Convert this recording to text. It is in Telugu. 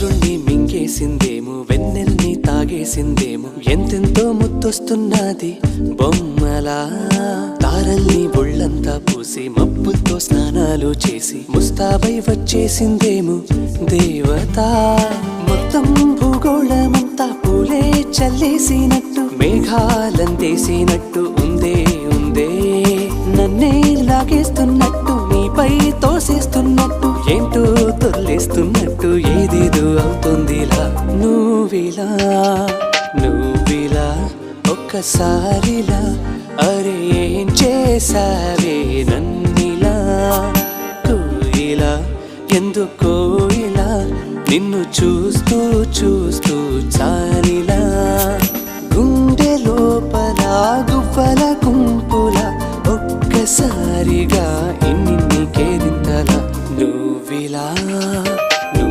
చంద్రుణ్ణి మింగేసిందేమో, వెన్నెల్ని తాగేసిందేమో, ఎంతెంతో ముద్దొస్తున్నది బొమ్మలా. తారల్ని ఒళ్ళంతా పూసి మబ్బులతో స్నానాలు చేసి ముస్తాబై వచ్చేసిందేమో దేవత. మొత్తం భూగోళమంతా పూలే చల్లేసినట్టు, మేఘాలందేసినట్టు ఉందే ఉందే. నన్నే లాగేస్తున్నట్టు, నీపై తోసేస్తున్నట్టు, ఏంటో తొల్లేస్తున్నట్టు, ఏదేదో అవుతుందిలా. నువ్విలా నువ్విలా ఒక్కసారిలా, అరే ఏం చేసావే నన్నిలా. కోయిలా ఎందుకో ఇలా, నిన్ను చూస్తూ చూస్తూ చాలిలా.